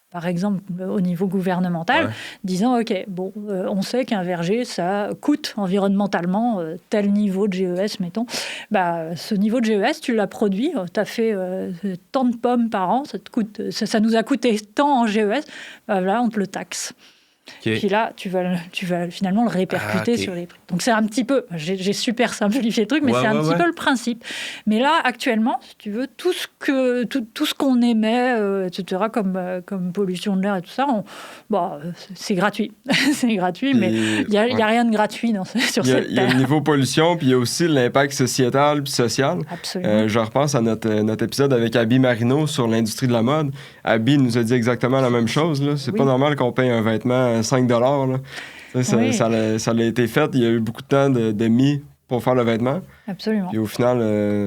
C: Par exemple, au niveau gouvernemental, disant, OK, bon, on sait qu'un verger, ça coûte environnementalement tel niveau de GES, mettons. Ce niveau de GES, tu l'as produit, tu as fait tant de pommes par an, ça nous a coûté tant en GES, là, on te le taxe. Okay. Puis là, tu vas finalement le répercuter sur les prix. Donc, c'est un petit peu... J'ai super simplifié le truc, mais c'est un petit peu le principe. Mais là, actuellement, si tu veux, tout ce qu'on émet, etc., comme pollution de l'air et tout ça, c'est gratuit. C'est gratuit, mais il n'y a rien de gratuit sur cette terre.
A: Il y a le niveau pollution, puis il y a aussi l'impact sociétal puis social.
C: Absolument.
A: Je repense à notre épisode avec Abby Marino sur l'industrie de la mode. Abby nous a dit exactement la même chose. Là. C'est pas normal qu'on paye un vêtement $5. Là. Ça a été fait. Il y a eu beaucoup de temps de mis pour faire le vêtement.
C: Absolument.
A: Et au final,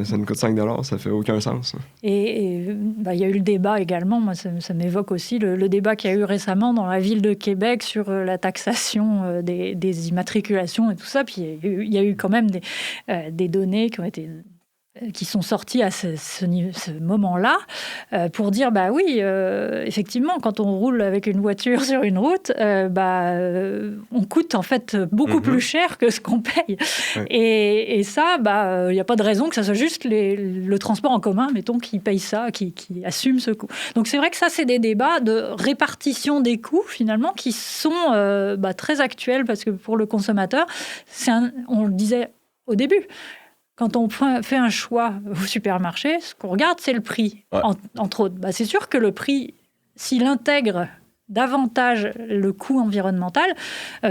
A: ça nous coûte $5. Ça fait aucun sens.
C: Et il y a eu le débat également. Moi, ça m'évoque aussi le débat qu'il y a eu récemment dans la ville de Québec sur la taxation des immatriculations et tout ça. Puis il y a eu quand même des données qui sont sortis à ce moment-là pour dire, effectivement, quand on roule avec une voiture sur une route, on coûte en fait beaucoup plus cher que ce qu'on paye. Ouais. Et ça, il n'y a pas de raison que ça soit juste le transport en commun, mettons, qui paye ça, qui assume ce coût. Donc c'est vrai que ça, c'est des débats de répartition des coûts, finalement, qui sont très actuels, parce que pour le consommateur, on le disait au début, quand on fait un choix au supermarché, ce qu'on regarde, c'est le prix, entre autres. C'est sûr que le prix, s'il intègre davantage le coût environnemental,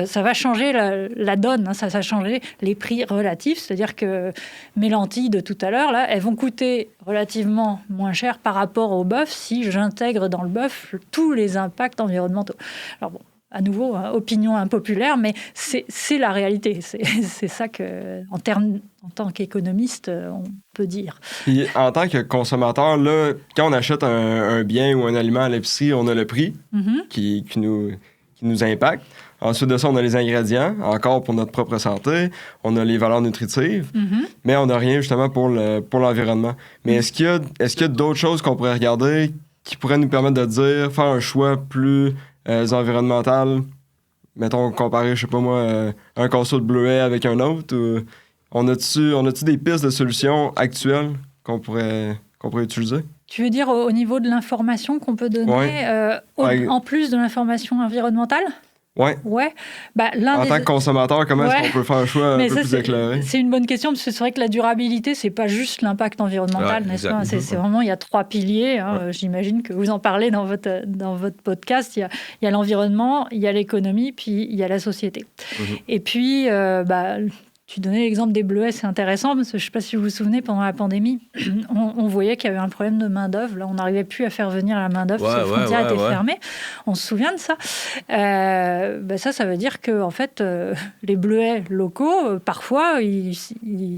C: ça va changer la donne, ça va changer les prix relatifs. C'est-à-dire que mes lentilles de tout à l'heure, là, elles vont coûter relativement moins cher par rapport au bœuf si j'intègre dans le bœuf tous les impacts environnementaux. Alors bon, à nouveau, opinion impopulaire, mais c'est la réalité. C'est ça que, en tant qu'économiste, on peut dire.
A: Et en tant que consommateur, là, quand on achète un bien ou un aliment à l'épicerie, on a le prix qui nous impacte. Ensuite de ça, on a les ingrédients, encore pour notre propre santé. On a les valeurs nutritives, mais on n'a rien justement pour l'environnement. Mais est-ce qu'il y a d'autres choses qu'on pourrait regarder qui pourraient nous permettre de dire, faire un choix plus environnemental, mettons, comparer, je sais pas moi, un casseau de bleuet avec un autre, ou on a-tu des pistes de solutions actuelles qu'on pourrait utiliser?
C: Tu veux dire au niveau de l'information qu'on peut donner, en plus de l'information environnementale?
A: Oui.
C: Ouais.
A: En tant que consommateur, comment est-ce qu'on peut faire un choix un peu plus éclairé?
C: C'est une bonne question, parce que c'est vrai que la durabilité, c'est pas juste l'impact environnemental, n'est-ce pas? C'est vraiment, il y a 3 piliers. J'imagine que vous en parlez dans votre podcast. Il y a l'environnement, il y a l'économie, puis il y a la société. Et puis, tu donnais l'exemple des bleuets, c'est intéressant, parce que je ne sais pas si vous vous souvenez, pendant la pandémie, on voyait qu'il y avait un problème de main-d'œuvre. Là, on n'arrivait plus à faire venir la main-d'œuvre, parce que les frontières étaient fermées. On se souvient de ça. Ça veut dire que, en fait, les bleuets locaux, parfois, ils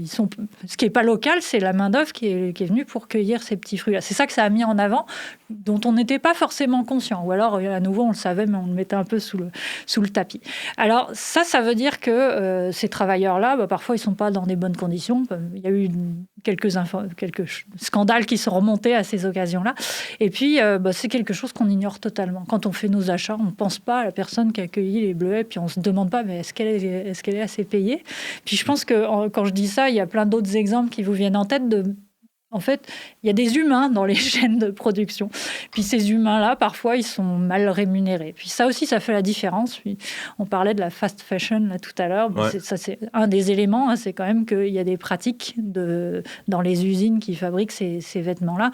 C: sont... Ce qui n'est pas local, c'est la main-d'œuvre qui est venue pour cueillir ces petits fruits-là. C'est ça que ça a mis en avant, dont on n'était pas forcément conscient. Ou alors, à nouveau, on le savait, mais on le mettait un peu sous le tapis. Alors, ça veut dire que ces travailleurs-là, parfois, ils ne sont pas dans des bonnes conditions. Il y a eu quelques scandales qui sont remontés à ces occasions-là. Et puis, c'est quelque chose qu'on ignore totalement. Quand on fait nos achats, on ne pense pas à la personne qui a cueilli les bleuets, puis on ne se demande pas, mais est-ce qu'elle est assez payée? Puis je pense que, quand je dis ça, il y a plein d'autres exemples qui vous viennent en tête En fait, il y a des humains dans les chaînes de production. Puis ces humains-là, parfois, ils sont mal rémunérés. Puis ça aussi, ça fait la différence. Puis on parlait de la fast fashion là, tout à l'heure.
B: Ouais.
C: Ça, c'est un des éléments. Hein, c'est quand même qu'il y a des pratiques dans les usines qui fabriquent ces vêtements-là,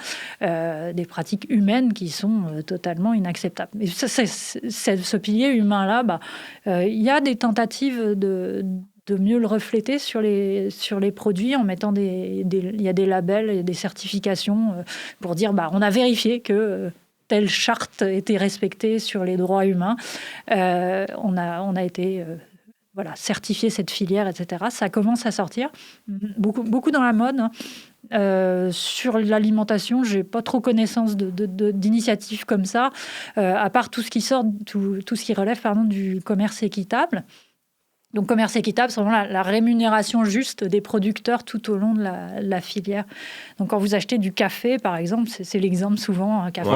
C: des pratiques humaines qui sont totalement inacceptables. Et ce pilier humain-là, il y a des tentatives de mieux le refléter sur les produits en mettant il y a des labels et des certifications pour dire on a vérifié que telle charte était respectée sur les droits humains. On a été certifié cette filière, etc. Ça commence à sortir. Beaucoup dans la mode. Hein. Sur l'alimentation, j'ai pas trop connaissance d'initiatives comme ça, à part tout ce qui sort, tout ce qui relève du commerce équitable. Donc, commerce équitable, c'est vraiment la rémunération juste des producteurs tout au long de la filière. Donc, quand vous achetez du café, par exemple, c'est l'exemple souvent, un café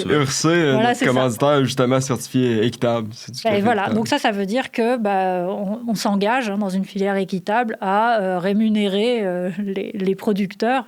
A: Urcé, commanditaire justement certifié équitable.
C: Et voilà, donc ça veut dire que on s'engage dans une filière équitable à rémunérer les producteurs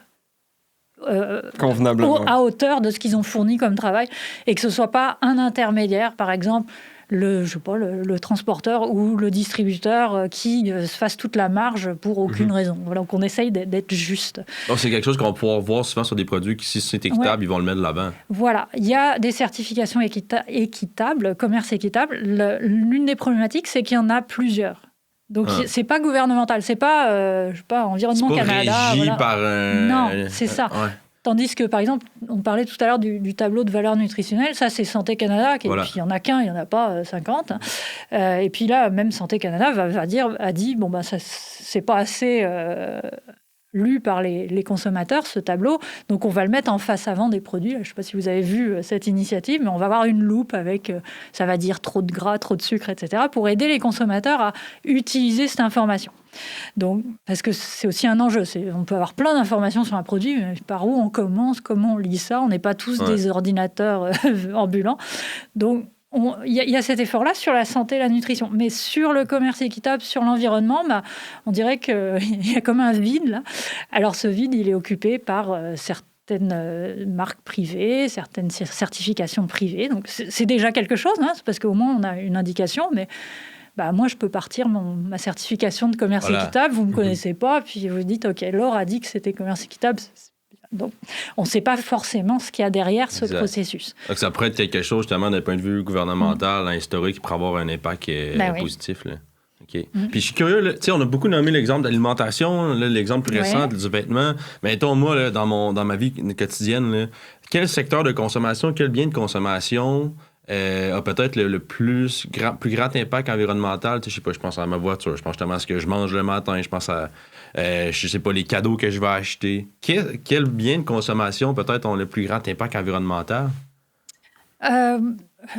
A: convenablement,
C: à hauteur de ce qu'ils ont fourni comme travail, et que ce ne soit pas un intermédiaire, par exemple, le transporteur ou le distributeur qui se fasse toute la marge pour aucune raison. Voilà, donc on essaye d'être juste.
B: Donc c'est quelque chose qu'on va pouvoir voir souvent sur des produits qui, si c'est équitable, ils vont le mettre de l'avant.
C: Voilà, il y a des certifications équitables, commerce équitable. L'une des problématiques, c'est qu'il y en a plusieurs. Donc c'est pas gouvernemental, c'est pas Environnement Canada.
B: C'est pas régi par
C: non, c'est ça. Ouais. Tandis que, par exemple, on parlait tout à l'heure du tableau de valeur nutritionnelle. Ça, c'est Santé Canada. Et puis, il n'y en a qu'un, il n'y en a pas 50. Et puis là, même Santé Canada a dit, ça, c'est pas assez lu par les consommateurs, ce tableau. Donc, on va le mettre en face avant des produits. Je ne sais pas si vous avez vu cette initiative, mais on va avoir une loupe avec, ça va dire trop de gras, trop de sucre, etc., pour aider les consommateurs à utiliser cette information. Donc, parce que c'est aussi un enjeu. On peut avoir plein d'informations sur un produit, mais par où on commence, comment on lit ça. On n'est pas tous des ordinateurs ambulants. Donc, il y a cet effort-là sur la santé et la nutrition. Mais sur le commerce équitable, sur l'environnement, on dirait qu'il y a comme un vide, là. Alors, ce vide, il est occupé par certaines marques privées, certaines certifications privées. Donc, c'est déjà quelque chose, hein, parce qu'au moins, on a une indication, mais... moi, je peux partir ma certification de commerce équitable, vous ne me connaissez pas, puis vous dites, OK, Laure a dit que c'était commerce équitable. Donc, on ne sait pas forcément ce qu'il y a derrière ce processus.
B: Donc, ça pourrait être quelque chose, justement, d'un point de vue gouvernemental, instauré, qui pourrait avoir un impact positif. Là. OK. Puis je suis curieux, là, on a beaucoup nommé l'exemple d'alimentation, là, l'exemple plus récent du vêtement. Mais mettons, moi, là, dans ma vie quotidienne, là, quel secteur de consommation, quel bien de consommation... a peut-être le plus grand impact environnemental. Je sais pas, je pense à ma voiture, je pense justement à ce que je mange le matin, je pense à, je sais pas, les cadeaux que je vais acheter. Quel bien de consommation peut-être ont le plus grand impact environnemental?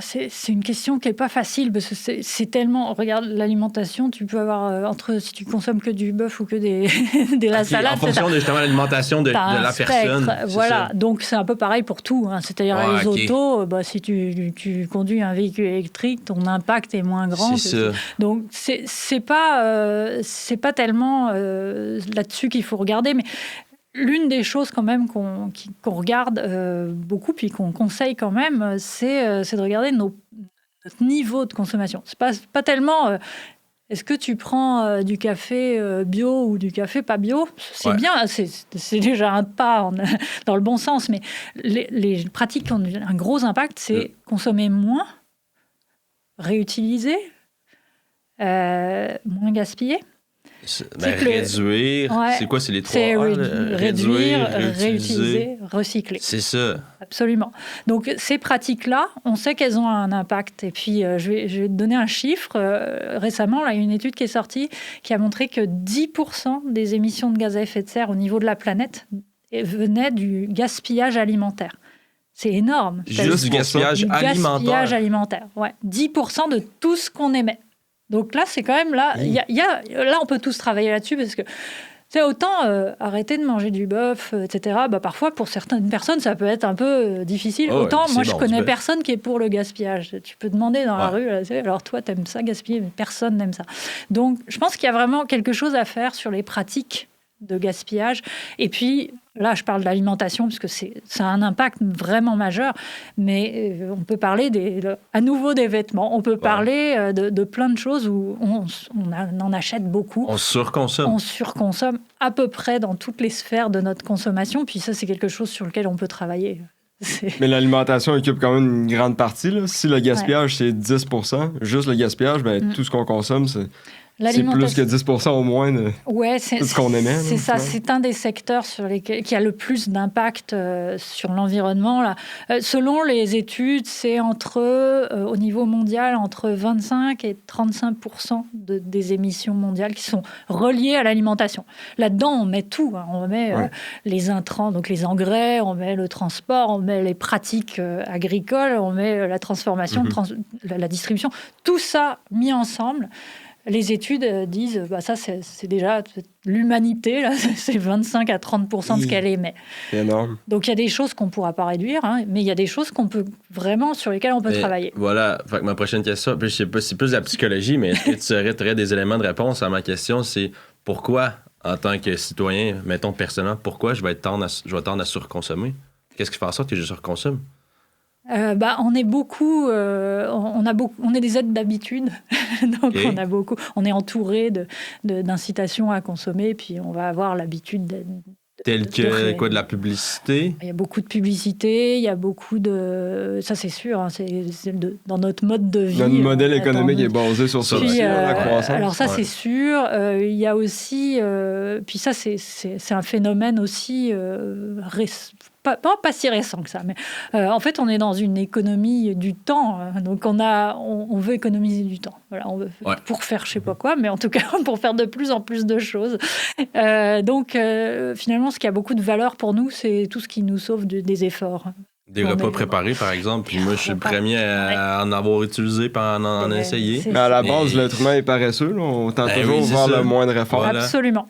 C: C'est une question qui n'est pas facile parce que c'est tellement... Regarde, l'alimentation, tu peux avoir si tu consommes que du bœuf ou que de la salade...
B: En fonction de justement l'alimentation de la personne.
C: Voilà, donc c'est un peu pareil pour tout. Hein. C'est-à-dire les autos, si tu conduis un véhicule électrique, ton impact est moins grand.
B: C'est ça.
C: Donc c'est pas tellement là-dessus qu'il faut regarder, mais... L'une des choses quand même qu'on regarde beaucoup, puis qu'on conseille quand même, c'est de regarder notre niveau de consommation. C'est pas tellement... est-ce que tu prends du café bio ou du café pas bio? C'est bien, c'est déjà un pas dans le bon sens, mais les pratiques qui ont un gros impact, c'est consommer moins, réutiliser, moins gaspiller.
B: Réduire, c'est quoi? C'est les trois.
C: C'est réduire, réutiliser, recycler.
B: C'est ça.
C: Absolument. Donc, ces pratiques-là, on sait qu'elles ont un impact. Et puis, je vais te donner un chiffre. Récemment, là, il y a une étude qui est sortie qui a montré que 10% des émissions de gaz à effet de serre au niveau de la planète venaient du gaspillage alimentaire. C'est énorme.
B: Juste du gaspillage alimentaire.
C: Gaspillage alimentaire, ouais. 10% de tout ce qu'on émet. Donc là, c'est quand même là, là, on peut tous travailler là-dessus parce que c'est autant arrêter de manger du bœuf, etc. Parfois, pour certaines personnes, ça peut être un peu difficile. Autant, moi, je connais personne qui est pour le gaspillage. Tu peux demander dans la rue, alors toi, t'aimes ça gaspiller, mais personne n'aime ça. Donc, je pense qu'il y a vraiment quelque chose à faire sur les pratiques de gaspillage. Et puis, là, je parle de l'alimentation, parce que ça a un impact vraiment majeur, mais on peut parler à nouveau des vêtements, on peut parler de plein de choses où on en achète beaucoup.
B: On surconsomme.
C: On surconsomme à peu près dans toutes les sphères de notre consommation, puis ça, c'est quelque chose sur lequel on peut travailler.
A: Mais l'alimentation occupe quand même une grande partie. Là. Si le gaspillage, c'est 10%, juste le gaspillage, tout ce qu'on consomme, c'est plus que 10% au moins de ce qu'on aimait.
C: C'est ça, c'est un des secteurs qui a le plus d'impact sur l'environnement. Là. Selon les études, c'est au niveau mondial, entre 25 et 35% des émissions mondiales qui sont reliées à l'alimentation. Là-dedans, on met tout. Hein. On met les intrants, donc les engrais, on met le transport, on met les pratiques agricoles, on met la transformation, la distribution. Tout ça mis ensemble. Les études disent ça, c'est déjà l'humanité, là, c'est 25 à 30% de ce qu'elle émet.
A: C'est énorme.
C: Donc, il y a des choses qu'on ne pourra pas réduire, hein, mais il y a des choses sur lesquelles on peut travailler.
B: Voilà. Fait que ma prochaine question, je sais pas, c'est plus de la psychologie, mais est-ce que tu aurais des éléments de réponse à ma question? C'est pourquoi, en tant que citoyen, mettons personnellement, pourquoi je vais tendre à surconsommer? Qu'est-ce qui fait en sorte que je surconsomme?
C: On est beaucoup, on est des êtres d'habitude, donc on est entouré d'incitations à consommer, puis on va avoir l'habitude
B: de la publicité.
C: Il y a beaucoup de publicité, il y a beaucoup de, ça c'est sûr, hein, dans notre mode de vie.
A: Notre modèle économique est basé sur ça, la croissance.
C: Alors ça c'est sûr. Il y a aussi, puis ça c'est un phénomène aussi pas si récent que ça, mais en fait, on est dans une économie du temps. Donc, on veut économiser du temps. Voilà, on veut pour faire je sais pas quoi, mais en tout cas, pour faire de plus en plus de choses. Donc, finalement, ce qui a beaucoup de valeur pour nous, c'est tout ce qui nous sauve des efforts.
B: Des repas préparés, par exemple. Puis moi, je suis le premier à en avoir utilisé et à en essayer.
A: Mais à la base, l'être humain est paresseux. Là. On tente toujours vers le moindre effort.
C: Voilà. Absolument.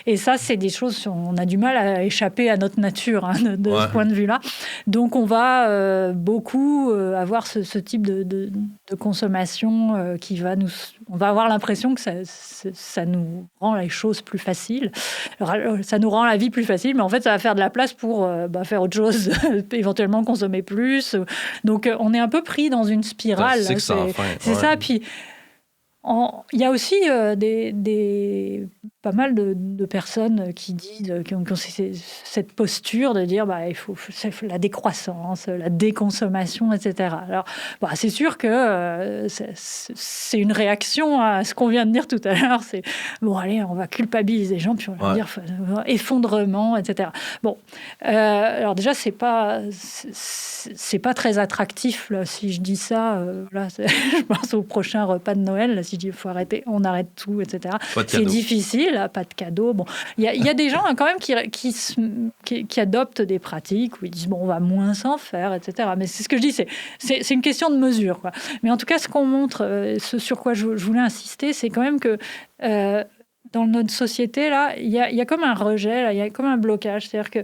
C: Et ça, c'est des choses, on a du mal à échapper à notre nature de ce point de vue-là. Donc, on va beaucoup avoir ce type de consommation qui va nous... On va avoir l'impression que ça nous rend les choses plus faciles. Alors, ça nous rend la vie plus facile, mais en fait, ça va faire de la place pour faire autre chose, éventuellement consommer plus. Donc, on est un peu pris dans une spirale.
B: C'est
C: ça. Puis, il y a aussi pas mal de personnes qui disent, qui ont cette posture de dire il faut la décroissance, la déconsommation, etc. Alors, c'est sûr que c'est une réaction à ce qu'on vient de dire tout à l'heure. C'est allez, on va culpabiliser les gens, puis on va dire effondrement, etc. Alors déjà, c'est pas très attractif là, si je dis ça. Je pense au prochain repas de Noël. Là, si je dis il faut arrêter, on arrête tout, etc. C'est difficile, pas de cadeaux. Il y a des gens quand même qui adoptent des pratiques où ils disent on va moins s'en faire, etc. Mais c'est ce que je dis, c'est une question de mesure, quoi. Mais en tout cas, ce qu'on montre, ce sur quoi je voulais insister, c'est quand même que dans notre société là, il y a comme un rejet, il y a comme un blocage, c'est-à-dire que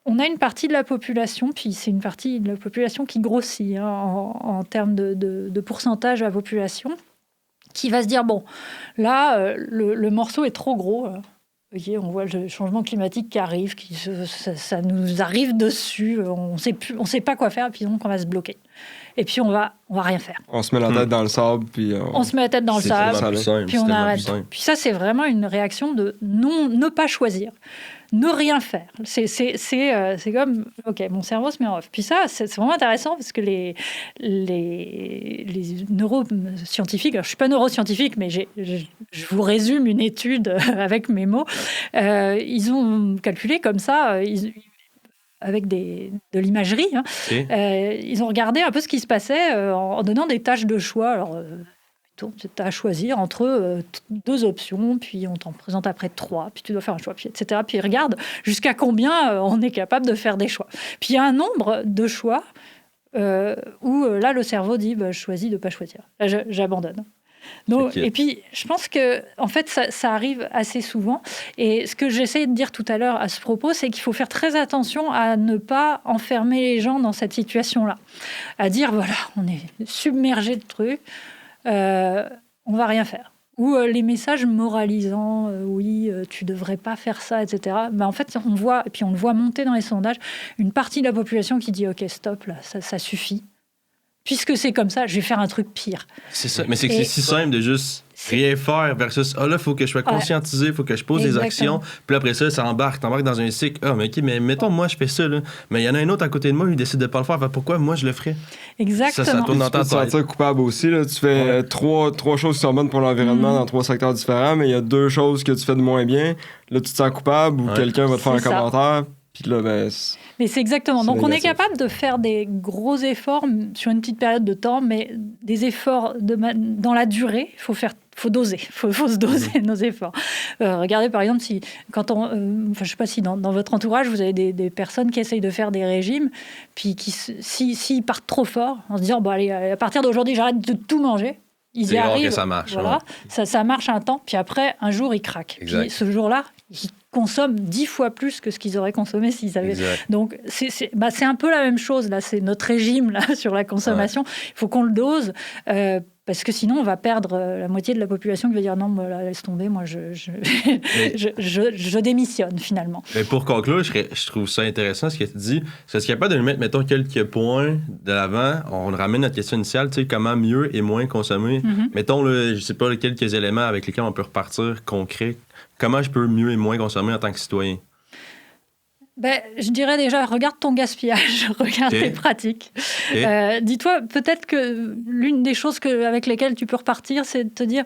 C: on a une partie de la population, puis c'est une partie de la population qui grossit en termes de pourcentage de la population, qui va se dire, là, le morceau est trop gros. Okay, on voit le changement climatique qui arrive, ça nous arrive dessus, on sait pas quoi faire, puis donc on va se bloquer. Et puis on va rien faire.
A: On se met la tête dans le sable, puis
C: on se met la tête dans le sable, puis on arrête. Puis ça, c'est vraiment une réaction de ne pas choisir. Ne rien faire. C'est comme, OK, mon cerveau se met en off. Puis ça, c'est vraiment intéressant parce que les neuroscientifiques, alors je ne suis pas neuroscientifique, mais je vous résume une étude avec mes mots. Ils ont calculé comme ça, avec de l'imagerie. Ils ont regardé un peu ce qui se passait en donnant des tâches de choix. Alors, tu as à choisir entre 2 options, puis on t'en présente après 3, puis tu dois faire un choix, puis, etc. Puis regarde jusqu'à combien on est capable de faire des choix. Puis il y a un nombre de choix où là, le cerveau dit je choisis de ne pas choisir. Là, j'abandonne. Donc, et puis, je pense que en fait, ça arrive assez souvent. Et ce que j'essayais de dire tout à l'heure à ce propos, c'est qu'il faut faire très attention à ne pas enfermer les gens dans cette situation-là. À dire, voilà, on est submergé de trucs, on va rien faire. Ou les messages moralisants, oui, tu devrais pas faire ça, etc. Ben, en fait, on voit, et puis on le voit monter dans les sondages, une partie de la population qui dit « Ok, stop, là, ça suffit. Puisque c'est comme ça, je vais faire un truc pire. »
B: C'est ça, mais c'est si simple de juste rien faire versus « Ah là, il faut que je sois conscientisé, il faut que je pose des actions. » Puis après ça, t'embarques dans un cycle. « Ah, mais OK, mais mettons, moi, je fais ça, là. Mais il y en a un autre à côté de moi, il décide de pas le faire. Pourquoi moi, je le ferais? »
C: Exactement.
B: Ça tourne dans
A: Tu peux
B: ta
A: te sentir
B: tête.
A: coupable aussi. Là. Tu fais trois choses qui sont bonnes pour l'environnement dans 3 secteurs différents, mais il y a 2 choses que tu fais de moins bien. Là, tu te sens coupable ou quelqu'un va te faire un commentaire. Puis là,
C: mais c'est exactement. Donc,
A: négatif.
C: on est capable de faire des gros efforts sur une petite période de temps, mais des efforts dans la durée, il faut doser. Il faut se doser nos efforts. Regardez, par exemple, si je sais pas si dans votre entourage, vous avez des personnes qui essayent de faire des régimes, puis s'ils partent trop fort, en se disant, bon, allez, à partir d'aujourd'hui, j'arrête de tout manger. Ils y arrivent.
B: Que ça marche.
C: Voilà, ça marche un temps, puis après, un jour, ils craquent. Puis ce jour-là, ils consomment 10 fois plus que ce qu'ils auraient consommé s'ils avaient...
B: Exact.
C: Donc, c'est un peu la même chose, là. C'est notre régime, là, sur la consommation. Il faut qu'on le dose, parce que sinon, on va perdre la moitié de la population qui va dire « Non, moi, là, laisse tomber, moi, je démissionne, finalement. »
B: Mais pour conclure, je trouve ça intéressant, ce que tu dis. Parce qu'il n'y a pas de mettre, mettons, quelques points de l'avant. On ramène notre question initiale, tu sais, comment mieux et moins consommer. Mettons, je sais pas, quelques éléments avec lesquels on peut repartir concrets. Comment je peux mieux et moins consommer en tant que citoyen?
C: Je dirais déjà, regarde ton gaspillage, regarde tes pratiques. Dis-toi, peut-être que l'une des choses avec lesquelles tu peux repartir, c'est de te dire,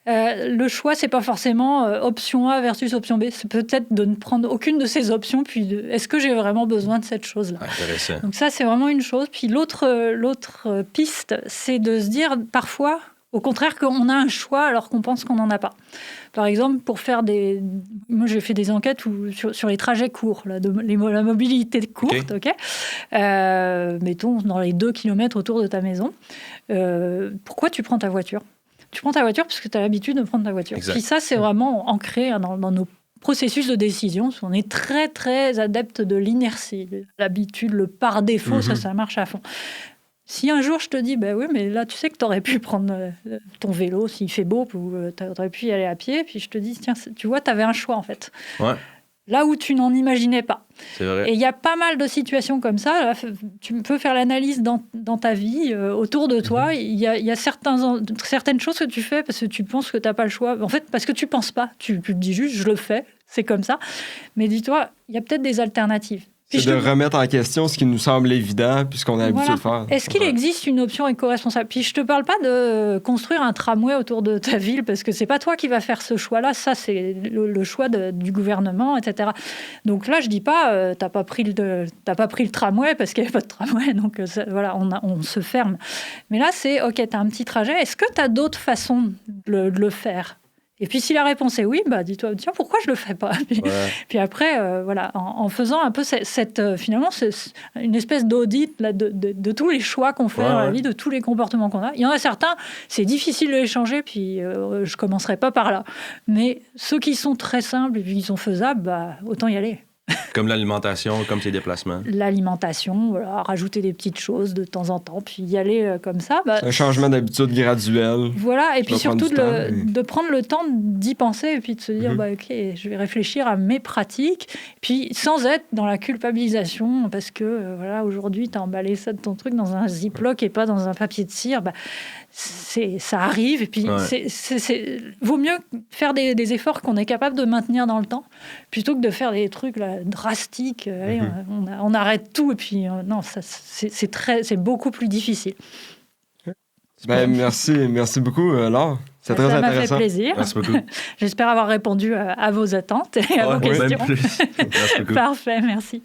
C: le choix, c'est pas forcément option A versus option B. C'est peut-être de ne prendre aucune de ces options, puis est-ce que j'ai vraiment besoin de cette chose-là?
B: Intéressant.
C: Donc ça, c'est vraiment une chose. Puis l'autre piste, c'est de se dire, parfois, au contraire, qu'on a un choix alors qu'on pense qu'on n'en a pas. Par exemple, pour faire moi, j'ai fait des enquêtes sur les trajets courts, la mobilité courte, mettons dans les 2 km autour de ta maison. Pourquoi tu prends ta voiture? Tu prends ta voiture parce que tu as l'habitude de prendre ta voiture. Exact. Puis ça, c'est vraiment ancré dans nos processus de décision. On est très, très adepte de l'inertie. L'habitude, le par défaut, ça marche à fond. Si un jour je te dis, oui, mais là, tu sais que tu aurais pu prendre ton vélo s'il fait beau, ou tu aurais pu y aller à pied, puis je te dis, tiens, tu vois, tu avais un choix, en fait.
B: Ouais.
C: Là où tu n'en imaginais pas.
B: C'est vrai.
C: Et il y a pas mal de situations comme ça. Là, tu peux faire l'analyse dans ta vie, autour de toi. Il y a certaines choses que tu fais parce que tu penses que tu n'as pas le choix. En fait, parce que tu ne penses pas. Tu te dis juste, je le fais, c'est comme ça. Mais dis-toi, il y a peut-être des alternatives.
A: C'est de remettre en question ce qui nous semble évident puisqu'on a l'habitude de faire.
C: Est-ce qu'il existe une option éco-responsable? Puis je te parle pas de construire un tramway autour de ta ville parce que c'est pas toi qui vas faire ce choix-là. Ça, c'est le choix du gouvernement, etc. Donc là, je dis pas t'as pas pris le tramway parce qu'il n'y avait pas de tramway. Donc voilà, on se ferme. Mais là, c'est OK, tu as un petit trajet. Est-ce que tu as d'autres façons de le faire? Et puis, si la réponse est oui, dis-toi, tiens, pourquoi je ne le fais pas? Puis après, voilà, en faisant un peu finalement, c'est une espèce d'audit là, de tous les choix qu'on fait dans la vie, de tous les comportements qu'on a. Il y en a certains, c'est difficile de les changer, puis je ne commencerai pas par là. Mais ceux qui sont très simples et qui sont faisables, autant y aller.
B: Comme l'alimentation, comme ses déplacements.
C: L'alimentation, voilà, rajouter des petites choses de temps en temps, puis y aller comme ça.
A: Un changement d'habitude graduel.
C: Voilà, et puis surtout de prendre le temps d'y penser et puis de se dire, OK, je vais réfléchir à mes pratiques, puis sans être dans la culpabilisation, parce que voilà, aujourd'hui, tu as emballé ça de ton truc dans un ziploc et pas dans un papier de cire. Ça arrive, et puis vaut mieux faire des efforts qu'on est capable de maintenir dans le temps, plutôt que de faire des trucs là, drastiques. Allez, on arrête tout, et puis non, c'est beaucoup plus difficile.
A: Merci beaucoup, Laure. C'est très intéressant.
C: Ça m'a fait plaisir.
B: Merci beaucoup.
C: J'espère avoir répondu à vos attentes et à vos questions.
B: Même plus. Merci beaucoup.
C: Parfait, merci.